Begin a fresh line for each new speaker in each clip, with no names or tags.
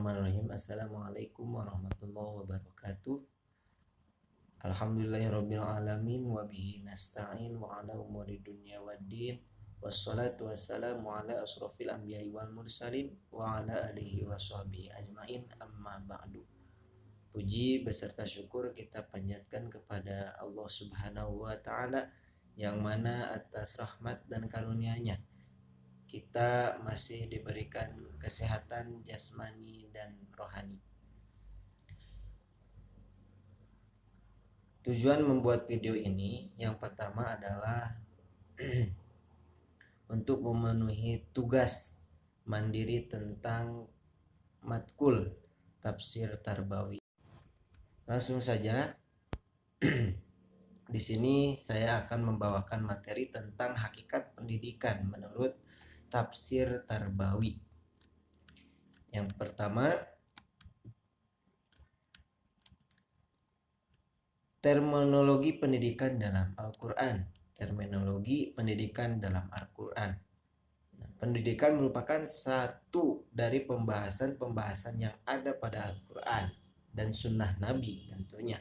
Bismillahirrahmanirrahim. Assalamualaikum warahmatullahi wabarakatuh. Alhamdulillahirabbil alamin wa bihi nasta'in wa ala umuri dunya waddin. Wassalatu wassalamu ala asrofil anbiya'i wal mursalin wa ala alihi wa sahbihi ajmain, amma ba'du. Puji beserta syukur kita panjatkan kepada Allah Subhanahu wa taala yang mana atas rahmat dan karunia-Nya kita masih diberikan kesehatan jasmani dan rohani. Tujuan membuat video ini yang pertama adalah untuk memenuhi tugas mandiri tentang matkul tafsir tarbawi. Langsung saja, di sini saya akan membawakan materi tentang hakikat pendidikan menurut tafsir tarbawi. Yang pertama, terminologi pendidikan dalam Al-Quran. Terminologi pendidikan dalam Al-Quran. Pendidikan merupakan satu dari pembahasan-pembahasan yang ada pada Al-Quran dan sunnah Nabi tentunya.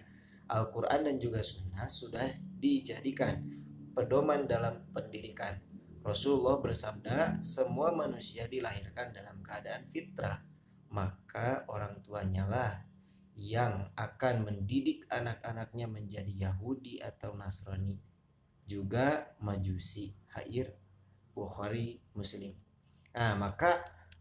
Al-Quran dan juga sunnah sudah dijadikan pedoman dalam pendidikan. Rasulullah bersabda, semua manusia dilahirkan dalam keadaan fitrah, maka orang tuanya lah yang akan mendidik anak-anaknya menjadi Yahudi atau Nasrani, juga Majusi. Hadits Bukhari, Muslim. Maka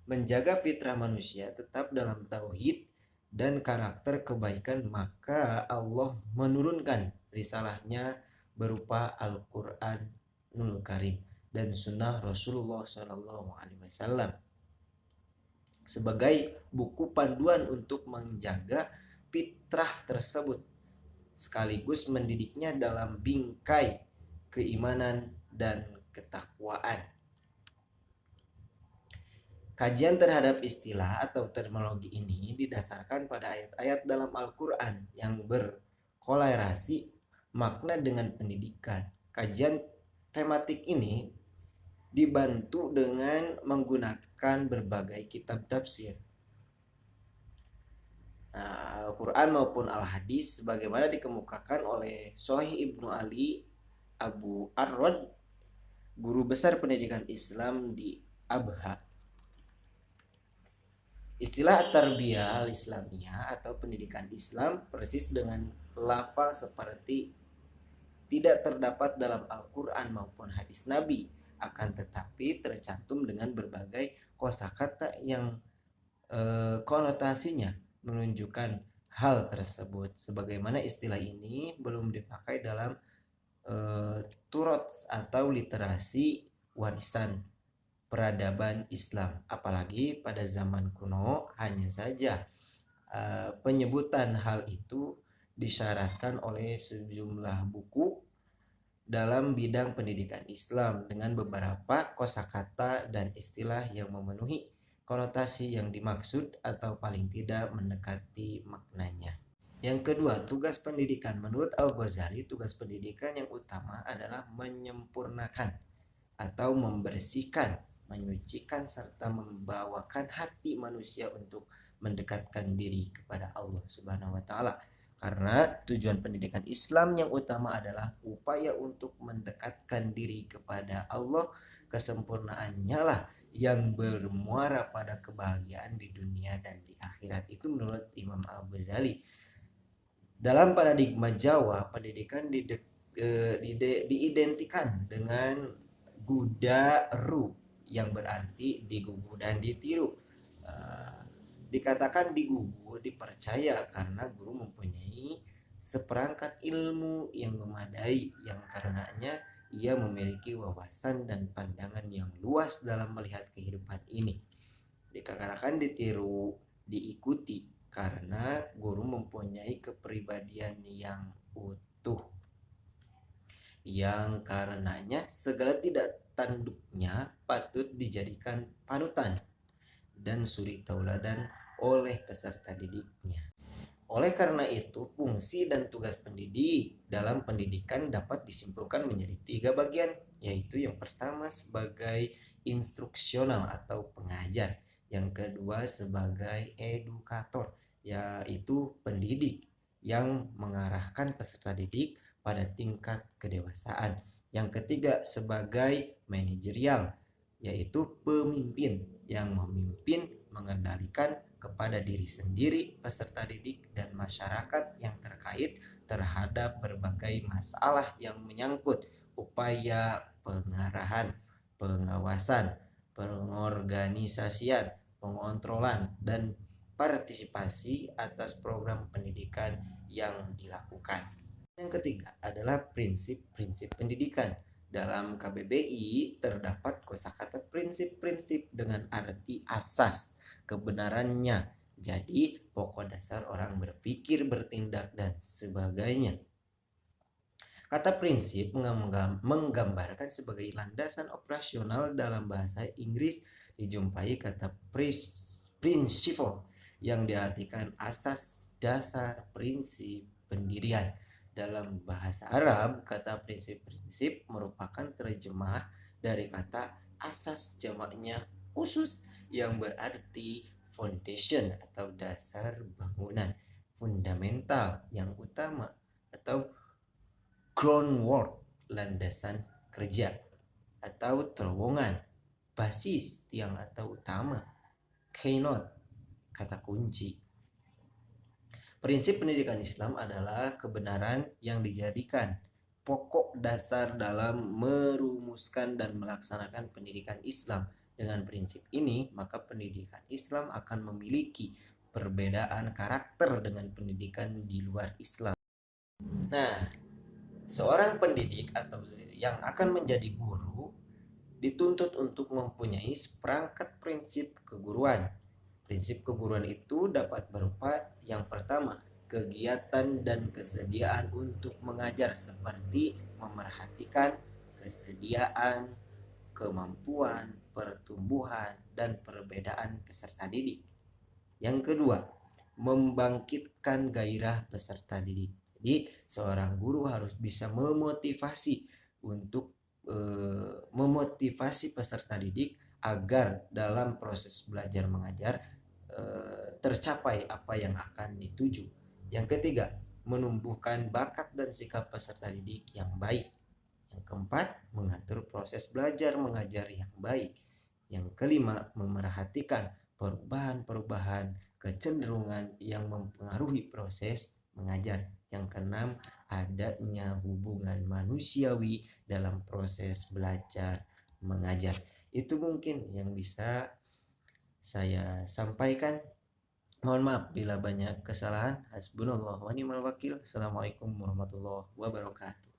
menjaga fitrah manusia tetap dalam tauhid dan karakter kebaikan, maka Allah menurunkan risalahnya berupa Al-Quranul Karim dan sunnah Rasulullah SAW sebagai buku panduan untuk menjaga fitrah tersebut, sekaligus mendidiknya dalam bingkai keimanan dan ketakwaan. Kajian terhadap istilah atau terminologi ini didasarkan pada ayat-ayat dalam Al-Quran yang berkolerasi makna dengan pendidikan. Kajian tematik ini dibantu dengan menggunakan berbagai kitab tafsir, Al-Quran maupun Al-Hadis, sebagaimana dikemukakan oleh Sohih Ibnu Ali Abu Arrod, guru besar pendidikan Islam di Abha. Istilah tarbiyah al-islamiyah atau pendidikan Islam persis dengan lafaz seperti tidak terdapat dalam Al-Quran maupun hadis Nabi, akan tetapi tercantum dengan berbagai kosakata yang konotasinya menunjukkan hal tersebut. Sebagaimana istilah ini belum dipakai dalam turat atau literasi warisan peradaban Islam, apalagi pada zaman kuno. Hanya saja penyebutan hal itu disyaratkan oleh sejumlah buku dalam bidang pendidikan Islam dengan beberapa kosakata dan istilah yang memenuhi konotasi yang dimaksud atau paling tidak mendekati maknanya. Yang kedua, tugas pendidikan. Menurut Al-Ghazali, tugas pendidikan yang utama adalah menyempurnakan atau membersihkan, menyucikan serta membawakan hati manusia untuk mendekatkan diri kepada Allah Subhanahu wa taala. Karena tujuan pendidikan Islam yang utama adalah upaya untuk mendekatkan diri kepada Allah. Kesempurnaannya lah yang bermuara pada kebahagiaan di dunia dan di akhirat. Itu menurut Imam Al-Ghazali. Dalam paradigma Jawa, pendidikan diidentikan dengan gudaru, yang berarti digugu dan ditiru. Dikatakan digugu, dipercaya karena guru mempunyai seperangkat ilmu yang memadai, yang karenanya ia memiliki wawasan dan pandangan yang luas dalam melihat kehidupan ini. Dikatakan ditiru, diikuti karena guru mempunyai kepribadian yang utuh, yang karenanya segala tidak tanduknya patut dijadikan panutan dan suri tauladan oleh peserta didiknya. Oleh karena itu, fungsi dan tugas pendidik dalam pendidikan dapat disimpulkan menjadi 3 bagian, yaitu yang pertama sebagai instruksional atau pengajar, Yang kedua sebagai edukator, yaitu pendidik yang mengarahkan peserta didik pada tingkat kedewasaan. Yang ketiga sebagai manajerial, yaitu pemimpin yang memimpin mengendalikan kepada diri sendiri, peserta didik, dan masyarakat yang terkait terhadap berbagai masalah yang menyangkut upaya pengarahan, pengawasan, pengorganisasian, pengontrolan, dan partisipasi atas program pendidikan yang dilakukan. Yang ketiga adalah prinsip-prinsip pendidikan. Dalam KBBI terdapat kosakata prinsip-prinsip dengan arti asas kebenarannya. Jadi pokok dasar orang berpikir, bertindak, dan sebagainya. Kata prinsip menggambarkan sebagai landasan operasional. Dalam bahasa Inggris dijumpai kata principle yang diartikan asas, dasar, prinsip, pendirian. Dalam bahasa Arab, kata prinsip-prinsip merupakan terjemah dari kata asas jamaknya usus yang berarti foundation atau dasar bangunan, fundamental yang utama atau groundwork landasan kerja, atau terowongan, basis tiang atau utama, keynote kata kunci. Prinsip pendidikan Islam adalah kebenaran yang dijadikan pokok dasar dalam merumuskan dan melaksanakan pendidikan Islam. Dengan prinsip ini, maka pendidikan Islam akan memiliki perbedaan karakter dengan pendidikan di luar Islam. Nah, seorang pendidik atau yang akan menjadi guru dituntut untuk mempunyai seperangkat prinsip keguruan. Prinsip keguruan itu dapat berupa yang pertama, kegiatan dan kesediaan untuk mengajar seperti memerhatikan kesediaan, kemampuan, pertumbuhan, dan perbedaan peserta didik. Yang kedua, membangkitkan gairah peserta didik. Jadi seorang guru harus bisa memotivasi untuk memotivasi peserta didik agar dalam proses belajar mengajar tercapai apa yang akan dituju. Yang ketiga, menumbuhkan bakat dan sikap peserta didik yang baik. Yang keempat, mengatur proses belajar mengajar yang baik. Yang kelima, memerhatikan perubahan-perubahan kecenderungan yang mempengaruhi proses mengajar. Yang keenam, adanya hubungan manusiawi dalam proses belajar mengajar. Itu mungkin yang bisa saya sampaikan. Mohon maaf bila banyak kesalahan. Hasbunallah wa ni'mal wakil. Assalamualaikum warahmatullahi wabarakatuh.